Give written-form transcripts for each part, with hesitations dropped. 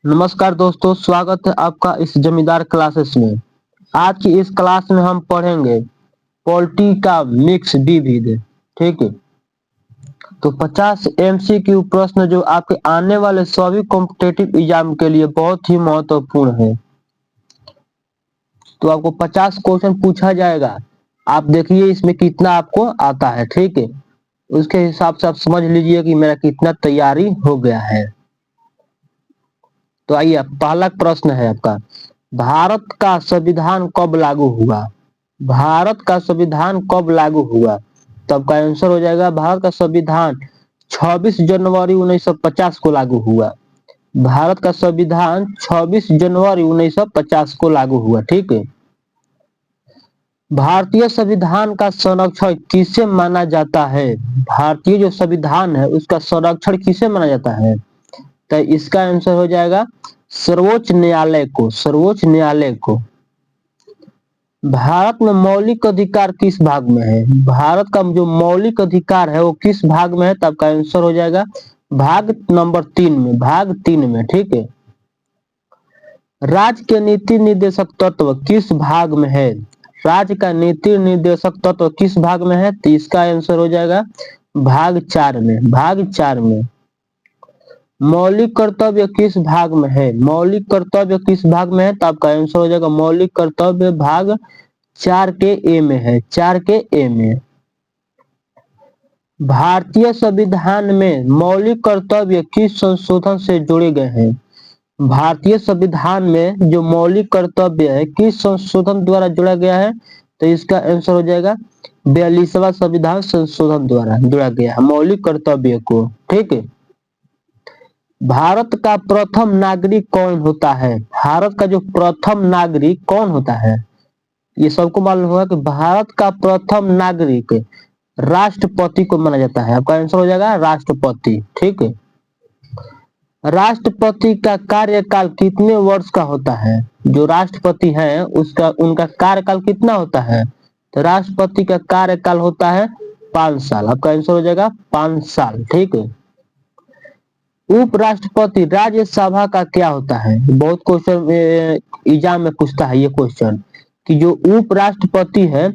नमस्कार दोस्तों, स्वागत है आपका इस जमींदार क्लासेस में। आज की इस क्लास में हम पढ़ेंगे पॉलिटी का मिक्स विविध। ठीक है, तो 50 एमसीक्यू प्रश्न जो आपके आने वाले सभी कॉम्पिटेटिव एग्जाम के लिए बहुत ही महत्वपूर्ण है। तो आपको 50 क्वेश्चन पूछा जाएगा। आप देखिए इसमें कितना आपको आता है। ठीक है, उसके हिसाब से आप समझ लीजिए कि मेरा कितना तैयारी हो गया है। तो आइए, पहला प्रश्न है आपका, भारत का संविधान कब लागू हुआ? भारत का संविधान कब लागू हुआ? तो आपका आंसर हो जाएगा, भारत का संविधान 26 जनवरी 1950 को लागू हुआ। भारत का संविधान 26 जनवरी 1950 को लागू हुआ। ठीक है, भारतीय संविधान का संरक्षण किसे माना जाता है? भारतीय जो संविधान है उसका संरक्षण किसे माना जाता है? तो इसका आंसर हो जाएगा सर्वोच्च न्यायालय को। सर्वोच्च न्यायालय को। भारत में मौलिक अधिकार किस भाग में है? भारत का जो मौलिक अधिकार है वो किस भाग में है? तो आपका आंसर हो जाएगा भाग नंबर 3 में। भाग 3 में। ठीक है, राज्य के नीति निर्देशक तत्व किस भाग में है? राज्य का नीति निर्देशक तत्व किस भाग में है? तो इसका आंसर हो जाएगा भाग 4 में। भाग 4 में। मौलिक कर्तव्य किस भाग में है? मौलिक कर्तव्य किस भाग में है? तो आपका आंसर हो जाएगा मौलिक कर्तव्य भाग 4 के ए में है। 4 के ए में। भारतीय संविधान में मौलिक कर्तव्य किस संशोधन से जोड़े गए हैं? भारतीय संविधान में जो मौलिक कर्तव्य है किस संशोधन द्वारा जोड़ा गया है? तो इसका आंसर हो जाएगा 42वां संविधान संशोधन द्वारा जोड़ा गया है मौलिक कर्तव्य को। ठीक है, भारत का प्रथम नागरिक कौन होता है? भारत का जो प्रथम नागरिक कौन होता है? ये सबको मालूम होगा कि भारत का प्रथम नागरिक राष्ट्रपति को माना जाता है। आपका आंसर हो जाएगा राष्ट्रपति। ठीक है, राष्ट्रपति का कार्यकाल कितने वर्ष का होता है? जो राष्ट्रपति है उसका उनका कार्यकाल कितना होता है? तो राष्ट्रपति का कार्यकाल होता है 5 साल। आपका आंसर हो जाएगा 5 साल। ठीक है, उपराष्ट्रपति राज्यसभा का क्या होता है? बहुत क्वेश्चन एग्जाम में पूछता है ये क्वेश्चन कि जो उपराष्ट्रपति है,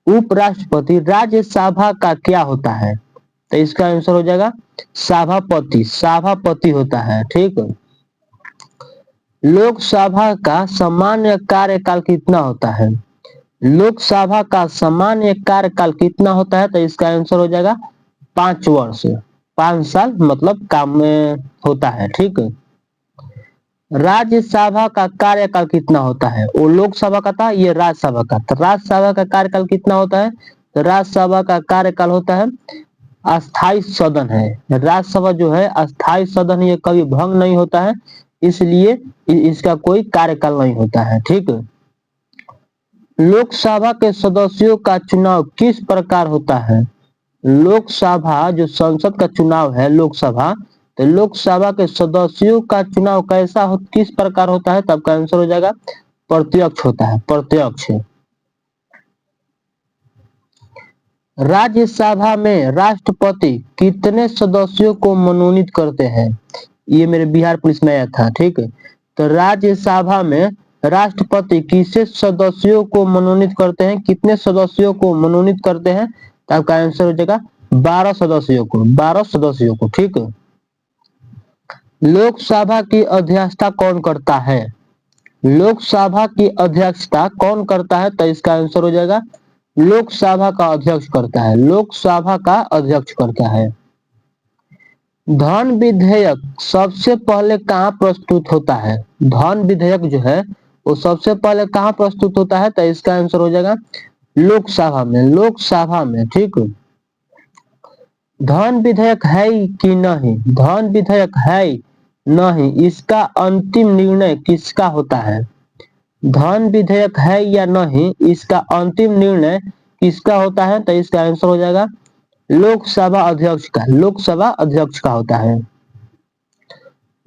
उपराष्ट्रपति राज्यसभा का क्या होता है? तो इसका आंसर हो जाएगा सभापति। सभापति होता है। ठीक है, लोकसभा का सामान्य कार्यकाल कितना होता है? लोकसभा का सामान्य कार्यकाल कितना होता है? तो इसका आंसर हो जाएगा 5 वर्ष। 5 साल मतलब काम में होता है। ठीक है, राज्यसभा का कार्यकाल कितना होता है? वो लोकसभा का था, ये राज्यसभा का। तो राज्यसभा का कार्यकाल कितना होता है? तो राज्यसभा का कार्यकाल होता है, अस्थाई सदन है। राज्यसभा जो है अस्थाई सदन, ये कभी भंग नहीं होता है, इसलिए इसका कोई कार्यकाल नहीं होता है। ठीक है, लोकसभा के सदस्यों का चुनाव किस प्रकार होता है? लोकसभा जो संसद का चुनाव है, लोकसभा, तो लोकसभा के सदस्यों का चुनाव कैसा हो, किस प्रकार होता है? तब का आंसर हो जाएगा प्रत्यक्ष होता है। प्रत्यक्ष। राज्यसभा में राष्ट्रपति कितने सदस्यों को मनोनीत करते हैं? ये मेरे बिहार पुलिस में आया था। ठीक है, तो राज्यसभा में राष्ट्रपति किसे सदस्यों को मनोनीत करते हैं? कितने सदस्यों को मनोनीत करते हैं? तो आपका आंसर हो जाएगा 12 सदस्यों को। 12 सदस्यों को। ठीक है, लोकसभा की अध्यक्षता कौन करता है? लोकसभा की अध्यक्षता कौन करता है? तो इसका आंसर हो जाएगा लोकसभा का अध्यक्ष करता है। लोकसभा का अध्यक्ष करता है। धन विधेयक सबसे पहले कहाँ प्रस्तुत होता है? धन विधेयक जो है वो सबसे पहले कहाँ प्रस्तुत होता है? तो इसका आंसर हो जाएगा लोकसभा में। लोकसभा में। ठीक है, धन विधेयक है कि नहीं? धन विधेयक है नहीं, इसका अंतिम निर्णय किसका होता है? धन विधेयक है या नहीं, इसका अंतिम निर्णय किसका होता है? तो इसका आंसर हो जाएगा लोकसभा अध्यक्ष का। लोकसभा अध्यक्ष का होता है।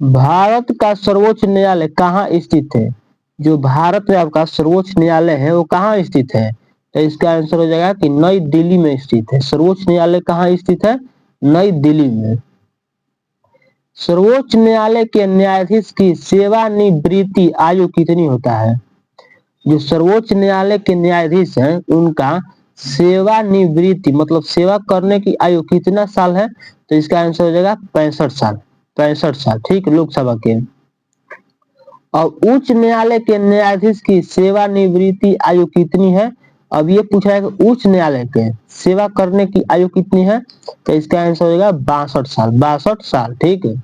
भारत का सर्वोच्च न्यायालय कहाँ स्थित है? जो भारत में आपका सर्वोच्च न्यायालय है वो कहाँ स्थित है? तो इसका आंसर हो जाएगा कि नई दिल्ली में स्थित है। सर्वोच्च न्यायालय कहाँ स्थित है? नई दिल्ली में। सर्वोच्च न्यायालय के न्यायाधीश की सेवानिवृत्ति आयु कितनी होता है? जो सर्वोच्च न्यायालय के न्यायाधीश हैं उनका सेवानिवृत्ति मतलब सेवा करने की आयु कितना साल है? तो इसका आंसर हो जाएगा 65 साल। 65 साल, ठीक, लोकसभा के। और उच्च न्यायालय के न्यायाधीश की सेवानिवृत्ति आयु कितनी है? अब ये पूछा है कि उच्च न्यायालय के सेवा करने की आयु कितनी है? तो इसका आंसर हो जाएगा 62 साल। 62 साल, ठीक है।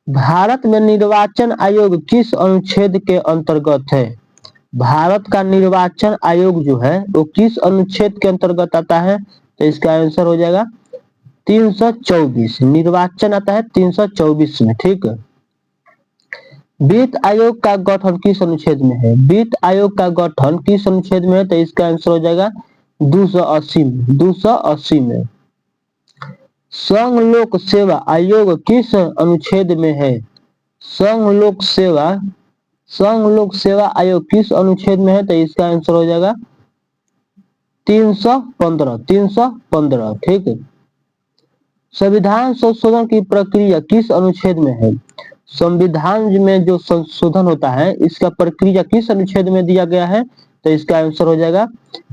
भारत में निर्वाचन आयोग किस अनुच्छेद के अंतर्गत है? भारत का निर्वाचन आयोग जो है वो किस अनुच्छेद के अंतर्गत आता है? तो इसका आंसर हो जाएगा 324। निर्वाचन आता है 324 में, ठीक है। वित्त आयोग का गठन किस अनुच्छेद में है? वित्त आयोग का गठन किस अनुच्छेद में है? तो इसका आंसर हो जाएगा 280 में। 280 में। संघ लोक सेवा आयोग किस अनुच्छेद में है? संघ लोक सेवा आयोग किस अनुच्छेद में है? तो इसका आंसर हो जाएगा 315। 315, ठीक है। संविधान संशोधन की प्रक्रिया किस अनुच्छेद में है? संविधान में जो संशोधन होता है इसका प्रक्रिया किस अनुच्छेद में दिया गया है? तो इसका आंसर हो जाएगा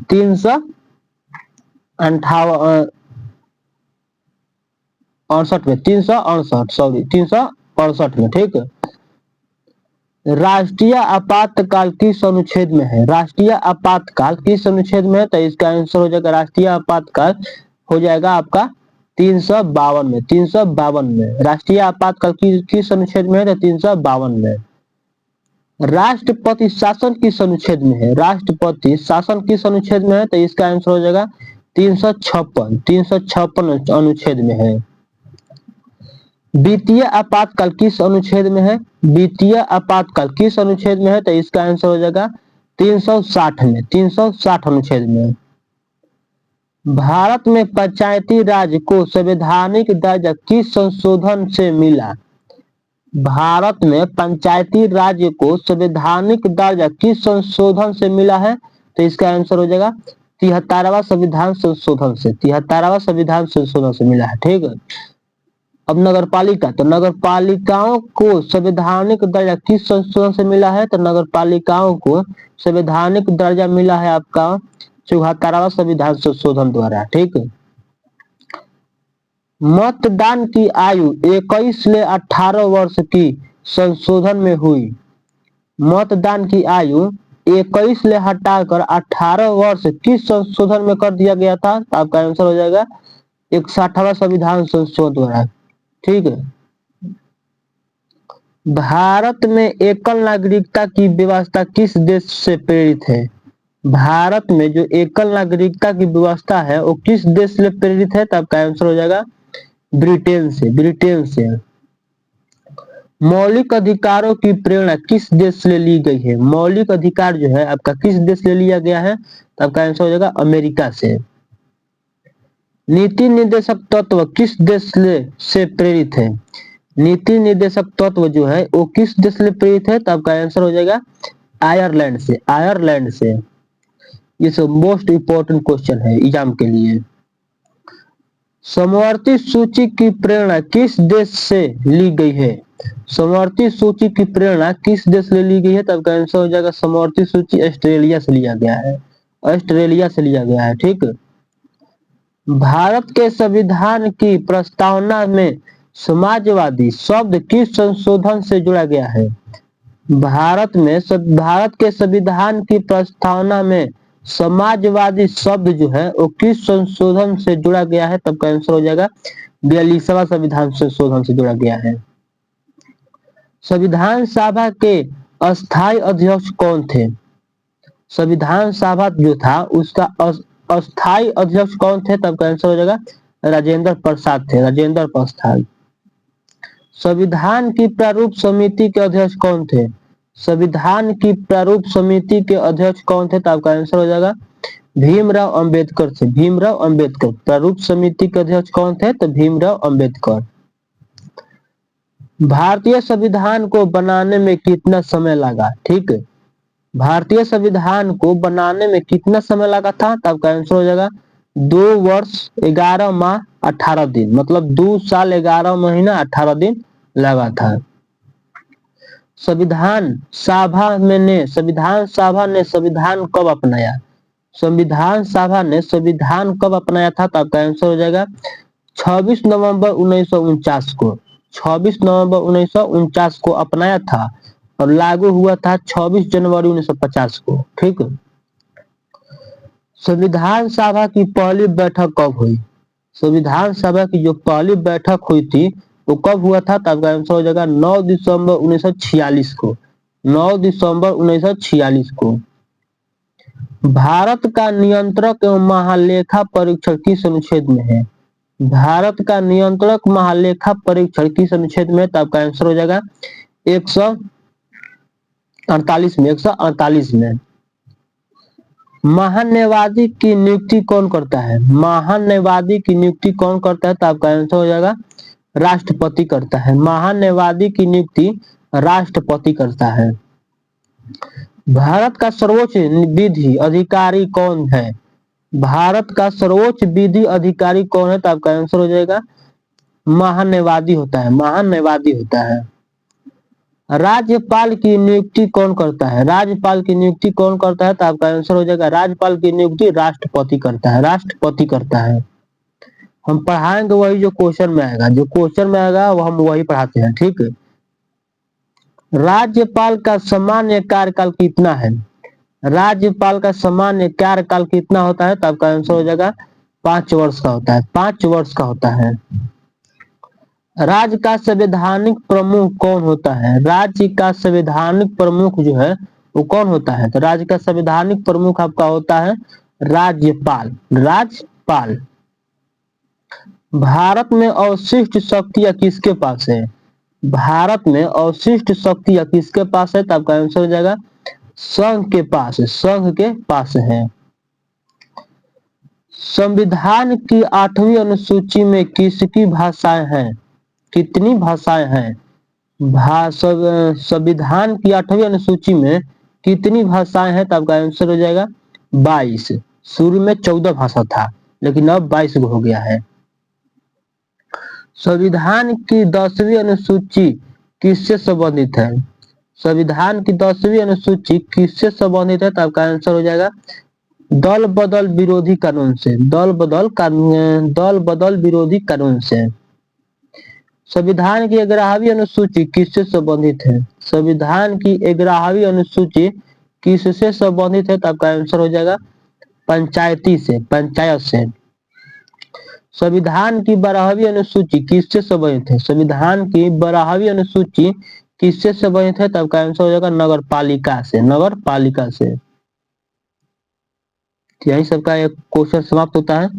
368 में। 368, सॉरी, 368 में, ठीक है। राष्ट्रीय आपातकाल किस अनुच्छेद में है? राष्ट्रीय आपातकाल किस अनुच्छेद में है? तो इसका आंसर हो जाएगा राष्ट्रीय आपातकाल हो जाएगा आपका 352 में। 352 में। राष्ट्रीय आपातकाल किस अनुच्छेद में है? तो 352 में। राष्ट्रपति शासन किस अनुच्छेद में है? राष्ट्रपति शासन किस अनुच्छेद में है? तो इसका आंसर हो जाएगा 356। 356 अनुच्छेद में है। वित्तीय आपातकाल किस अनुच्छेद में है? वित्तीय आपातकाल किस अनुच्छेद में है? तो इसका आंसर हो जाएगा 360 में। 360 अनुच्छेद में। भारत में पंचायती राज को संवैधानिक दर्जा किस संशोधन से मिला? भारत में पंचायती राज को संवैधानिक दर्जा किस संशोधन से मिला है? तो इसका आंसर हो जाएगा 73वां संविधान संशोधन से। 73वां संविधान संशोधन से मिला है, ठीक है। अब नगरपालिका, तो नगरपालिकाओं को संवैधानिक दर्जा किस संशोधन से मिला है? तो नगरपालिकाओं को संवैधानिक दर्जा मिला है आपका 74वां संविधान संशोधन द्वारा, ठीक है। मतदान की आयु 21 से 18 वर्ष की संशोधन में हुई। मतदान की आयु 21 से हटाकर 18 वर्ष किस संशोधन में कर दिया गया था? तो आपका आंसर हो जाएगा 61वां संविधान संशोधन द्वारा, ठीक है। भारत में एकल नागरिकता की व्यवस्था किस देश से प्रेरित है? भारत में जो एकल नागरिकता की व्यवस्था है वो किस देश से प्रेरित है? तो आपका आंसर हो जाएगा ब्रिटेन से। ब्रिटेन से। मौलिक अधिकारों की प्रेरणा किस देश से ली गई है? मौलिक अधिकार जो है आपका किस देश से लिया गया है? तो आपका आंसर हो जाएगा अमेरिका से। नीति निर्देशक तत्व किस देश से प्रेरित है? नीति निर्देशक तत्व जो है वो किस देश से प्रेरित है? तो आपका आंसर हो जाएगा आयरलैंड से। आयरलैंड से। ये सब मोस्ट इंपोर्टेंट क्वेश्चन है एग्जाम के लिए। समवर्ती सूची की प्रेरणा किस देश से ली गई है? समवर्ती सूची की प्रेरणा किस देश से ली गई है? तब का आंसर हो जाएगा समवर्ती सूची ऑस्ट्रेलिया से लिया गया है। ऑस्ट्रेलिया से लिया गया है, ठीक। भारत के संविधान की प्रस्तावना में समाजवादी शब्द किस संशोधन से जोड़ा गया है? भारत के संविधान की प्रस्तावना में समाजवादी शब्द जो है वो किस संशोधन से जुड़ा गया है? तब का आंसर हो जाएगा 42वां संविधान संशोधन से जुड़ा गया है। संविधान सभा के अस्थायी अध्यक्ष कौन थे? संविधान सभा जो था उसका अस्थायी अध्यक्ष कौन थे? तब का आंसर हो जाएगा राजेंद्र प्रसाद थे। राजेंद्र प्रसाद। संविधान की प्रारूप समिति के अध्यक्ष कौन थे? संविधान की प्रारूप समिति के अध्यक्ष कौन थे? तो आपका आंसर हो जाएगा भीमराव अंबेडकर थे। भीमराव अंबेडकर। प्रारूप समिति के अध्यक्ष कौन थे? तो भीमराव अंबेडकर। भारतीय संविधान को बनाने में कितना समय लगा? ठीक है, भारतीय संविधान को बनाने में कितना समय लगा था? तो आपका आंसर हो जाएगा 2 वर्ष 11 माह 18 दिन, मतलब 2 साल 11 महीना 18 दिन लगा था। संविधान सभा ने संविधान कब अपनाया? संविधान सभा ने संविधान कब अपनाया था? तो आपका आंसर हो जाएगा 26 नवंबर 1949 को। 26 नवंबर 1949 को अपनाया था और लागू हुआ था 26 जनवरी 1950 को। ठीक। संविधान सभा की पहली बैठक कब हुई? संविधान सभा की जो पहली बैठक हुई थी वो कब हुआ था? तो आपका आंसर हो जाएगा 9 दिसंबर 1946 को। 9 दिसंबर 1946 को। भारत का नियंत्रक एवं महालेखा परीक्षण किस अनुच्छेद में है? भारत का नियंत्रक महालेखा परीक्षण किस अनुच्छेद में? तो आपका आंसर हो जाएगा 148 में। 148 में। महान्यायवादी की नियुक्ति कौन करता है? महान्यायवादी की नियुक्ति कौन करता है? तो आपका आंसर हो जाएगा राष्ट्रपति करता है। महान्यायवादी की नियुक्ति राष्ट्रपति करता है। भारत का सर्वोच्च विधि अधिकारी कौन है? भारत का सर्वोच्च विधि अधिकारी कौन है? तो आपका आंसर हो जाएगा महान्यायवादी होता है। महान्यायवादी होता है। राज्यपाल की नियुक्ति कौन करता है? राज्यपाल की नियुक्ति कौन करता है? तो आपका आंसर हो जाएगा राज्यपाल की नियुक्ति राष्ट्रपति करता है। राष्ट्रपति करता है। हम पढ़ाएंगे वही जो क्वेश्चन में आएगा, जो क्वेश्चन में आएगा वो हम वही पढ़ाते हैं। ठीक है। राज्यपाल का सामान्य कार्यकाल कितना है? राज्यपाल का सामान्य कार्यकाल कितना होता है? तो आपका आंसर हो जाएगा 5 वर्ष का होता है। 5 वर्ष का होता है। राज्य का संवैधानिक प्रमुख कौन होता है? राज्य का संवैधानिक प्रमुख जो है वो कौन होता है? तो राज्य का संवैधानिक प्रमुख आपका होता है राज्यपाल। राज्यपाल। भारत में अवशिष्ट शक्तियां किसके पास है? भारत में अवशिष्ट शक्तियां किसके पास है? तो आपका आंसर हो जाएगा संघ के पास है। संघ के पास है। संविधान की 8वीं अनुसूची में किसकी भाषाएं हैं? कितनी भाषाएं हैं? संविधान की 8वीं अनुसूची में कितनी भाषाएं हैं? तो आपका आंसर हो जाएगा 22। शुरू में 14 भाषा था लेकिन अब 22 हो गया है। संविधान की 10वीं अनुसूची किससे संबंधित है? संविधान की 10वीं अनुसूची किससे संबंधित है? तो आपका आंसर हो जाएगा दल बदल विरोधी कानून से। दल बदल विरोधी कानून से। संविधान की 11वीं अनुसूची किससे संबंधित है? संविधान की 11वीं अनुसूची किससे संबंधित है? तो आपका आंसर हो जाएगा पंचायती से। पंचायत से। संविधान की 12वीं अनुसूची किससे संबंधित है? संविधान की 12वीं अनुसूची किससे संबंधित है? तो आपका आंसर हो जाएगा नगर पालिका से। नगर पालिका से। यही सबका एक क्वेश्चन समाप्त होता है।